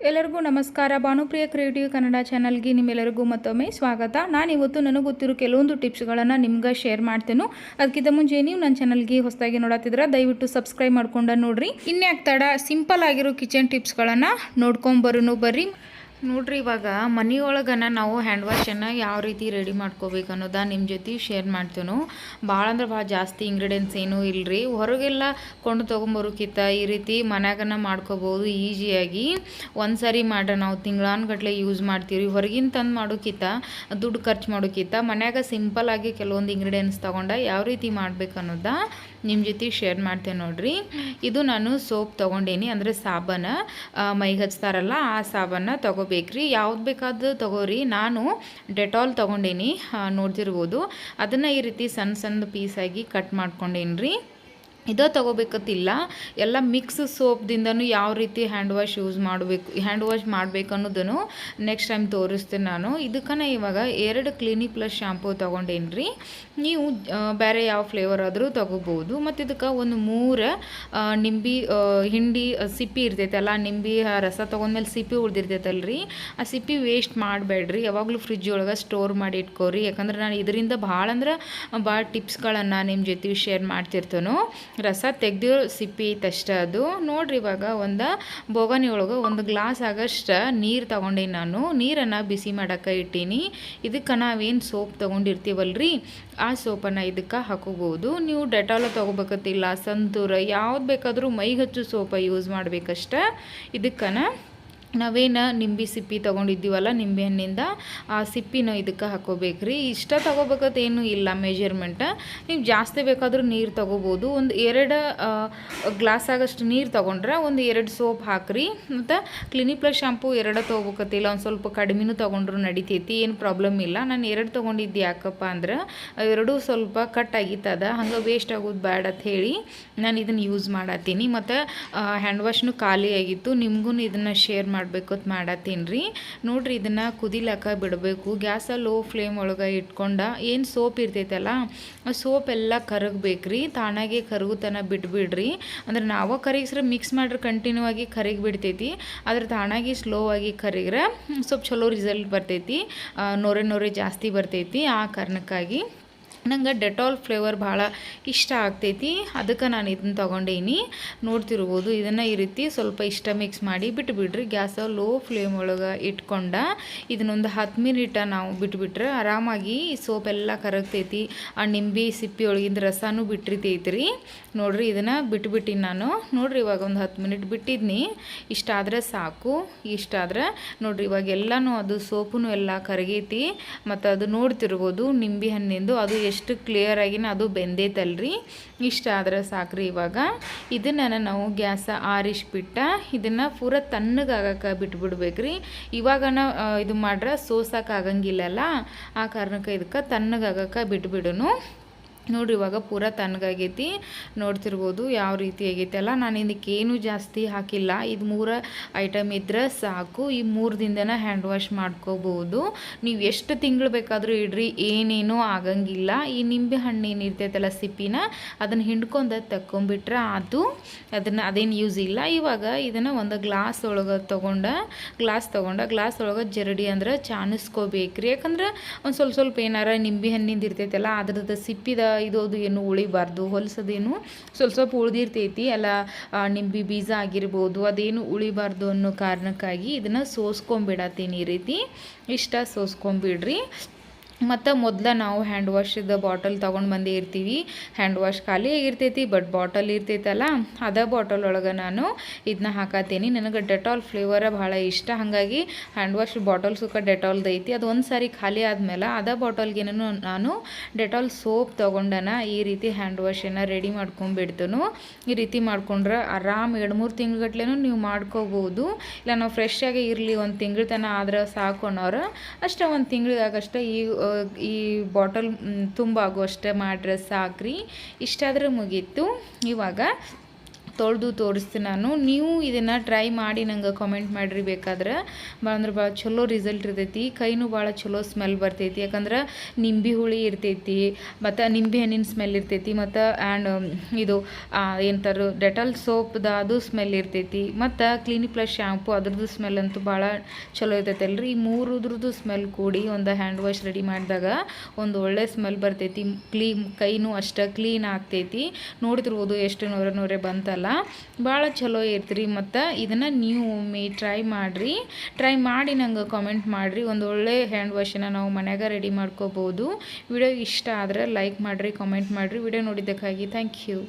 ಎಲ್ಲರಿಗೂ ನಮಸ್ಕಾರ. ಭಾನುಪ್ರಿಯ ಕ್ರಿಯೇಟಿವ್ ಕನ್ನಡ ಚಾನಲ್ಗೆ ನಿಮ್ಮೆಲ್ಲರಿಗೂ ಮತ್ತೊಮ್ಮೆ ಸ್ವಾಗತ. ನಾನು ಇವತ್ತು ನನಗೆ ಗೊತ್ತಿರೋ ಕೆಲವೊಂದು ಟಿಪ್ಸ್ಗಳನ್ನು ನಿಮ್ಗೆ ಶೇರ್ ಮಾಡ್ತೇನೆ. ಅದಕ್ಕಿಂತ ಮುಂಚೆ ನೀವು ನನ್ನ ಚಾನಲ್ಗೆ ಹೊಸದಾಗಿ ನೋಡತ್ತಿದ್ರೆ ದಯವಿಟ್ಟು ಸಬ್ಸ್ಕ್ರೈಬ್ ಮಾಡ್ಕೊಂಡು ನೋಡ್ರಿ. ಇನ್ಯಾಕ್ ತಡ, ಸಿಂಪಲ್ ಆಗಿರೋ ಕಿಚನ್ ಟಿಪ್ಸ್ಗಳನ್ನು ನೋಡ್ಕೊಂಬರೋನು ಬರ್ರಿ. ನೋಡ್ರಿ, ಇವಾಗ ಮನೆಯೊಳಗನ ನಾವು ಹ್ಯಾಂಡ್ ವಾಶನ್ನು ಯಾವ ರೀತಿ ರೆಡಿ ಮಾಡ್ಕೋಬೇಕು ಅನ್ನೋದ ನಿಮ್ಮ ಜೊತೆ ಶೇರ್ ಮಾಡ್ತೇನೆ. ಭಾಳ ಅಂದ್ರೆ ಭಾಳ ಜಾಸ್ತಿ ಇಂಗ್ರೀಡಿಯೆಂಟ್ಸ್ ಏನೂ ಇಲ್ಲರಿ. ಹೊರಗೆಲ್ಲ ಕೊಂಡು ತೊಗೊಂಬರೋಕ್ಕಿಂತ ಈ ರೀತಿ ಮನ್ಯಾಗನ ಮಾಡ್ಕೋಬೋದು ಈಸಿಯಾಗಿ. ಒಂದು ಸಾರಿ ಮಾಡ್ರೆ ನಾವು ತಿಂಗಳಾನ್ಗಟ್ಲೆ ಯೂಸ್ ಮಾಡ್ತೀವಿ. ಹೊರಗಿನ ತಂದು ಮಾಡೋಕ್ಕಿಂತ ದುಡ್ಡು ಖರ್ಚು ಮಾಡೋಕ್ಕಿಂತ ಮನ್ಯಾಗ ಸಿಂಪಲ್ಲಾಗಿ ಕೆಲವೊಂದು ಇಂಗ್ರೀಡಿಯೆಂಟ್ಸ್ ತೊಗೊಂಡು ಯಾವ ರೀತಿ ಮಾಡ್ಬೇಕು ಅನ್ನೋದ ನಿಮ್ಮ ಜೊತೆ ಶೇರ್ ಮಾಡ್ತೇನೆ ನೋಡ್ರಿ. ಇದು ನಾನು ಸೋಪ್ ತೊಗೊಂಡೇನಿ, ಅಂದರೆ ಸಾಬಾನ ಮೈಗೆ ಹಚ್ತಾರಲ್ಲ ಆ ಸಾಬಾನ ತೊಗೋಬೇಕ್ರಿ. ಯಾವ್ದು ಬೇಕಾದ್ರೂ ತೊಗೋರಿ. ನಾನು ಡೆಟಾಲ್ ತೊಗೊಂಡೇನಿ, ನೋಡ್ತಿರ್ಬೋದು. ಅದನ್ನು ಈ ರೀತಿ ಸಣ್ಣ ಸಣ್ಣ ಪೀಸಾಗಿ ಕಟ್ ಮಾಡ್ಕೊಂಡೇನಿ ರೀ. ಇದೇ ತೊಗೋಬೇಕತ್ತಿಲ್ಲ, ಎಲ್ಲ ಮಿಕ್ಸ್ ಸೋಪ್ದಿಂದನೂ ಯಾವ ರೀತಿ ಹ್ಯಾಂಡ್ ವಾಶ್ ಹ್ಯಾಂಡ್ ವಾಶ್ ಮಾಡಬೇಕು ಅನ್ನೋದನ್ನು ನೆಕ್ಸ್ಟ್ ಟೈಮ್ ತೋರಿಸ್ತೇನೆ ನಾನು. ಇದಕ್ಕನ ಇವಾಗ 2 ಕ್ಲಿನಿಕ್ ಪ್ಲಸ್ ಶಾಂಪೂ ತೊಗೊಂಡೇನಿ ರೀ. ನೀವು ಬೇರೆ ಯಾವ ಫ್ಲೇವರ್ ಆದರೂ ತೊಗೋಬೋದು. ಮತ್ತು ಇದಕ್ಕೆ ಒಂದು 3 ನಿಂಬೆ ಹಿಂಡಿ ಸಿಪ್ಪಿ ಇರ್ತೈತಲ್ಲ, ನಿಂಬೆ ರಸ ತೊಗೊಂಡ್ಮೇಲೆ ಸಿಪ್ಪಿ ಉಳ್ದಿರ್ತೈತಲ್ರಿ, ಆ ಸಿಪ್ಪಿ ವೇಸ್ಟ್ ಮಾಡಬೇಡ್ರಿ. ಯಾವಾಗಲೂ ಫ್ರಿಜ್ ಒಳಗೆ ಸ್ಟೋರ್ ಮಾಡಿ ಇಟ್ಕೋರಿ. ಯಾಕಂದ್ರೆ ನಾನು ಇದರಿಂದ ಭಾಳ ಟಿಪ್ಸ್ಗಳನ್ನು ನಿಮ್ಮ ಜೊತೆ ಶೇರ್ ಮಾಡ್ತಿರ್ತೇನೋ. ರಸ ತೆಗ್ದಿರೋ ಸಿಪ್ಪಿ ಐತಷ್ಟೇ ಅದು. ನೋಡ್ರಿ, ಇವಾಗ ಒಂದು ಬೋಗಣಿ ಒಳಗೆ 1 ಗ್ಲಾಸ್ ಆಗಷ್ಟು ನೀರು ತೊಗೊಂಡೇನಿ ನಾನು. ನೀರನ್ನು ಬಿಸಿ ಮಾಡೋಕ್ಕೆ ಇಟ್ಟೀನಿ. ಇದಕ್ಕೆ ನಾವೇನು ಸೋಪ್ ತೊಗೊಂಡಿರ್ತೀವಲ್ರಿ, ಆ ಸೋಪನ್ನು ಇದಕ್ಕೆ ಹಾಕೋಬೋದು. ನೀವು ಡೆಟಾಲ ತೊಗೋಬೇಕತ್ತಿಲ್ಲ, ಸಂತೂರ ಯಾವ್ದು ಬೇಕಾದರೂ ಮೈಗೆ ಹಚ್ಚು ಸೋಪ ಯೂಸ್ ಮಾಡಬೇಕಷ್ಟೆ. ಇದಕ್ಕನ ನಾವೇನು ನಿಂಬೆ ಸಿಪ್ಪಿ ತೊಗೊಂಡಿದ್ದೀವಲ್ಲ, ನಿಂಬೆ ಹಣ್ಣಿಂದ ಆ ಸಿಪ್ಪಿನ ಇದಕ್ಕೆ ಹಾಕೋಬೇಕ್ರಿ. ಇಷ್ಟ ತೊಗೋಬೇಕತ್ತೇನು ಇಲ್ಲ ಮೆಜರ್ಮೆಂಟ್. ನೀವು ಜಾಸ್ತಿ ಬೇಕಾದರೂ ನೀರು ತೊಗೋಬೋದು. ಒಂದು 2 ಗ್ಲಾಸ್ ಆಗಷ್ಟು ನೀರು ತೊಗೊಂಡ್ರೆ ಒಂದು 2 ಸೋಪ್ ಹಾಕ್ರಿ. ಮತ್ತು ಕ್ಲಿನಿಕ್ ಪ್ಲಸ್ ಶಾಂಪೂ 2 ತೊಗೋಬೇಕತ್ತಿಲ್ಲ, ಒಂದು ಸ್ವಲ್ಪ ಕಡಿಮೆನೂ ತೊಗೊಂಡ್ರು ನಡಿತೈತಿ, ಏನು ಪ್ರಾಬ್ಲಮ್ ಇಲ್ಲ. ನಾನು 2 ತೊಗೊಂಡಿದ್ದೆ. ಯಾಕಪ್ಪ ಅಂದ್ರೆ 2 ಸ್ವಲ್ಪ ಕಟ್ ಆಗಿತ್ತದ, ಹಂಗೆ ವೇಸ್ಟ್ ಆಗೋದು ಬ್ಯಾಡ ಅಂತ ಹೇಳಿ ನಾನು ಇದನ್ನು ಯೂಸ್ ಮಾಡತ್ತೀನಿ. ಮತ್ತು ಹ್ಯಾಂಡ್ ವಾಶ್ನು ಖಾಲಿ ಆಗಿತ್ತು, ನಿಮಗೂ ಇದನ್ನು ಶೇರ್ ಮಾಡಬೇಕು ಅಂತ ಮಾಡತ್ತೀನಿ ರೀ. ನೋಡ್ರಿ, ಇದನ್ನು ಕುದಿಲಕ್ಕ ಬಿಡಬೇಕು. ಗ್ಯಾಸ ಲೋ ಫ್ಲೇಮ್ ಒಳಗೆ ಇಟ್ಕೊಂಡು ಏನು ಸೋಪ್ ಇರ್ತೈತಲ್ಲ, ಆ ಸೋಪ್ ಎಲ್ಲ ಕರಗಬೇಕ್ರಿ. ತಾನಾಗೆ ಕರಗುತನ ಬಿಟ್ಬಿಡ್ರಿ. ಅಂದ್ರೆ ನಾವು ಕರಗಿಸ್ರೆ ಮಿಕ್ಸ್ ಮಾಡ್ರೆ ಕಂಟಿನ್ಯೂ ಆಗಿ ಕರಗಿ ಬಿಡ್ತೈತಿ. ಅದ್ರ ತಾನಾಗಿ ಸ್ಲೋ ಆಗಿ ಕರಗಿದ್ರೆ ಸ್ವಲ್ಪ ಚಲೋ ರಿಸಲ್ಟ್ ಬರ್ತೈತಿ, ನೊರೆ ಜಾಸ್ತಿ ಬರ್ತೈತಿ. ಆ ಕಾರಣಕ್ಕಾಗಿ ನಂಗೆ ಡೆಟಾಲ್ ಫ್ಲೇವರ್ ಭಾಳ ಇಷ್ಟ ಆಗ್ತೈತಿ, ಅದಕ್ಕೆ ನಾನು ಇದನ್ನು ತೊಗೊಂಡೇನಿ. ನೋಡ್ತಿರ್ಬೋದು, ಇದನ್ನು ಈ ರೀತಿ ಸ್ವಲ್ಪ ಇಷ್ಟ ಮಿಕ್ಸ್ ಮಾಡಿ ಬಿಟ್ಬಿಡ್ರಿ. ಗ್ಯಾಸ ಲೋ ಫ್ಲೇಮ್ ಒಳಗೆ ಇಟ್ಕೊಂಡು ಇದನ್ನೊಂದು 10 ಮಿನಿಟ ನಾವು ಬಿಟ್ಬಿಟ್ರೆ ಆರಾಮಾಗಿ ಸೋಪ್ ಎಲ್ಲ ಕರಗ್ತೈತಿ. ಆ ನಿಂಬೆ ಸಿಪ್ಪಿ ಒಳಗಿಂದ ರಸನೂ ಬಿಟ್ಟಿರ್ತೈತಿ ರೀ. ನೋಡ್ರಿ, ಇದನ್ನು ಬಿಟ್ಬಿಟ್ಟಿನಿ ನಾನು. ನೋಡ್ರಿ, ಇವಾಗ ಒಂದು 10 ಮಿನಿಟ್ ಬಿಟ್ಟಿದ್ನಿ. ಇಷ್ಟಾದರೆ ಸಾಕು. ಇಷ್ಟಾದ್ರೆ ನೋಡ್ರಿ, ಇವಾಗ ಎಲ್ಲನೂ ಅದು ಸೋಪು ಎಲ್ಲ ಕರಗೈತಿ. ಮತ್ತು ಅದು ನೋಡ್ತಿರ್ಬೋದು, ನಿಂಬೆ ಹಣ್ಣಿಂದು ಅದು ಎಷ್ಟು ಕ್ಲಿಯರಾಗಿನ ಅದು ಬೆಂದೈತಲ್ರಿ. ಇಷ್ಟ ಆದರೆ ಸಾಕ್ರಿ. ಇವಾಗ ಇದನ್ನು ನಾವು ಗ್ಯಾಸ ಆರಿಸ್ಬಿಟ್ಟ ಇದನ್ನು ಪೂರ ತಣ್ಣಗಾಗಕ್ಕೆ ಬಿಟ್ಬಿಡ್ಬೇಕ್ರಿ. ಇವಾಗನ ಇದು ಮಾಡ್ರೆ ಸೋಸೋಕ್ಕಾಗಂಗಿಲ್ಲಲ್ಲ, ಆ ಕಾರಣಕ್ಕೆ ಇದಕ್ಕೆ ತಣ್ಣಗಾಗಕ್ಕೆ ಬಿಟ್ಬಿಡೋನು. ನೋಡಿರಿ, ಇವಾಗ ಪೂರ ತಣ್ಣಗಾಗೈತಿ. ನೋಡ್ತಿರ್ಬೋದು ಯಾವ ರೀತಿ ಆಗೈತೆ ಅಲ್ಲ. ನಾನು ಇದಕ್ಕೇನು ಜಾಸ್ತಿ ಹಾಕಿಲ್ಲ. ಇದು 3 ಐಟಮ್ ಇದ್ರೆ ಸಾಕು. ಈ 3 ದಿನದನ ಹ್ಯಾಂಡ್ ವಾಶ್ ಮಾಡ್ಕೋಬೋದು. ನೀವು ಎಷ್ಟು ತಿಂಗಳು ಬೇಕಾದರೂ ಇಡ್ರಿ, ಏನೇನೂ ಆಗಂಗಿಲ್ಲ. ಈ ನಿಂಬೆ ಹಣ್ಣು ಏನಿರ್ತೈತಲ್ಲ ಸಿಪ್ಪಿನ, ಅದನ್ನು ಹಿಂಡ್ಕೊಂಡು ತಕ್ಕೊಂಬಿಟ್ರೆ ಅದೇನು ಯೂಸ್ ಇಲ್ಲ. ಇವಾಗ ಇದನ್ನು ಒಂದು ಗ್ಲಾಸ್ ಒಳಗೆ ಗ್ಲಾಸ್ ಒಳಗೆ ಜರಡಿ ಅಂದ್ರೆ ಚಾನಿಸ್ಕೋಬೇಕ್ರಿ. ಯಾಕಂದ್ರೆ ಒಂದು ಸ್ವಲ್ಪ ಏನಾರ ನಿಂಬೆ ಹಣ್ಣಿಂದ ಇರ್ತೈತಲ್ಲ, ಅದ್ರದ್ದು ಸಿಪ್ಪಿದ ಇದು ಏನು ಉಳಿಬಾರ್ದು. ಹೊಲಸದೇನು ಸ್ವಲ್ಪ ಉಳಿದಿರ್ತೈತಿ ಅಲ್ಲ, ನಿಂಬೆ ಬೀಜ ಆಗಿರ್ಬೋದು, ಅದೇನು ಉಳಿಬಾರ್ದು ಅನ್ನೋ ಕಾರಣಕ್ಕಾಗಿ ಇದನ್ನು ಸೋಸ್ಕೊಂಬಿಡತ್ತೀನಿ. ಈ ರೀತಿ ಇಷ್ಟ ಸೋಸ್ಕೊಂಬಿಡ್ರಿ. ಮತ್ತು ಮೊದಲು ನಾವು ಹ್ಯಾಂಡ್ ವಾಶದ ಬಾಟಲ್ ತೊಗೊಂಡು ಬಂದೇ ಇರ್ತೀವಿ. ಹ್ಯಾಂಡ್ ವಾಶ್ ಖಾಲಿ ಆಗಿರ್ತೈತಿ, ಬಟ್ ಬಾಟಲ್ ಇರ್ತೈತಲ್ಲ, ಅದೇ ಬಾಟಲ್ ಒಳಗೆ ನಾನು ಇದನ್ನ ಹಾಕತ್ತೀನಿ. ನನಗೆ ಡೆಟಾಲ್ ಫ್ಲೇವರ ಭಾಳ ಇಷ್ಟ, ಹಾಗಾಗಿ ಹ್ಯಾಂಡ್ ವಾಶ್ ಬಾಟಲ್ ಸುಕ್ಕ ಡೆಟಾಲ್ದು ಐತಿ. ಅದು ಒಂದು ಸಾರಿ ಖಾಲಿ ಆದಮೇಲೆ ಅದೇ ಬಾಟಲ್ಗೇನೂ ನಾನು ಡೆಟಾಲ್ ಸೋಪ್ ತೊಗೊಂಡನ ಈ ರೀತಿ ಹ್ಯಾಂಡ್ ವಾಶನ್ನು ರೆಡಿ ಮಾಡ್ಕೊಂಡ್ಬಿಡ್ತೇನೆ. ಈ ರೀತಿ ಮಾಡ್ಕೊಂಡ್ರೆ ಆರಾಮ್ 2-3 ತಿಂಗ್ಳುಗಟ್ಲೆನೂ ನೀವು ಮಾಡ್ಕೋಬೋದು. ಇಲ್ಲ ನಾವು ಫ್ರೆಶ್ ಆಗಿ ಇರಲಿ, 1 ತಿಂಗಳ ತನಕ ಆದ್ರೆ ಸಾಕು ಅನ್ನೋರು ಅಷ್ಟೇ, 1 ತಿಂಗಳಿಗಾಗಷ್ಟೇ ಈ ಬಾಟಲ್ ತುಂಬ ಆಗುವಷ್ಟೇ ಮಾಡ್ರೆ ಸಾಕ್ರಿ. ಇಷ್ಟಾದ್ರೆ ಮುಗೀತು. ಇವಾಗ ತೊಳೆದು ತೋರಿಸ್ತೀನಿ ನಾನು. ನೀವು ಇದನ್ನು ಟ್ರೈ ಮಾಡಿ ನಂಗೆ ಕಮೆಂಟ್ ಮಾಡಿರಿ ಬೇಕಾದ್ರೆ. ಭಾಳ ಅಂದ್ರೆ ಭಾಳ ಚಲೋ ರಿಸಲ್ಟ್ ಇರ್ತೈತಿ. ಕೈನೂ ಭಾಳ ಚಲೋ ಸ್ಮೆಲ್ ಬರ್ತೈತಿ, ಯಾಕಂದ್ರೆ ನಿಂಬೆ ಹುಳಿ ಇರ್ತೈತಿ, ಮತ್ತು ನಿಂಬೆ ಹಣ್ಣಿನ ಸ್ಮೆಲ್ ಇರ್ತೈತಿ, ಮತ್ತು ಆ್ಯಂಡ್ ಇದು ಏನಂತಾರೆ ಡೆಟಾಲ್ ಸೋಪ್ದ ಅದು ಸ್ಮೆಲ್ ಇರ್ತೈತಿ, ಮತ್ತು ಕ್ಲಿನಿಕ್ ಪ್ಲಸ್ ಶ್ಯಾಂಪು ಅದ್ರದ್ದು ಸ್ಮೆಲ್ ಅಂತೂ ಭಾಳ ಚಲೋ ಇರ್ತೈತೆ ಅಲ್ರಿ. ಈ ಮೂರದ್ರದ್ದು ಸ್ಮೆಲ್ ಕೂಡಿ ಒಂದು ಹ್ಯಾಂಡ್ ವಾಶ್ ರೆಡಿ ಮಾಡಿದಾಗ ಒಂದು ಒಳ್ಳೆ ಸ್ಮೆಲ್ ಬರ್ತೈತಿ. ಕೈನೂ ಅಷ್ಟೇ ಕ್ಲೀನ್ ಆಗ್ತೈತಿ. ನೋಡ್ತಿರ್ಬೋದು ಎಷ್ಟು ನೊರೆ ಬಂತಲ್ಲ, ಭಾಳ ಚಲೋ ಇರ್ತೀರಿ. ಮತ್ತು ಇದನ್ನು ನೀವು ಒಮ್ಮೆ ಟ್ರೈ ಮಾಡಿ ನಂಗೆ ಕಾಮೆಂಟ್ ಮಾಡಿರಿ. ಒಂದು ಒಳ್ಳೆ ಹ್ಯಾಂಡ್ ವಾಶನ್ನು ನಾವು ಮನ್ಯಾಗ ರೆಡಿ ಮಾಡ್ಕೋಬೋದು. ವಿಡಿಯೋ ಇಷ್ಟ ಆದರೆ ಲೈಕ್ ಮಾಡಿರಿ, ಕಾಮೆಂಟ್ ಮಾಡಿರಿ. ವಿಡಿಯೋ ನೋಡಿದ್ದಕ್ಕಾಗಿ ಥ್ಯಾಂಕ್ ಯು.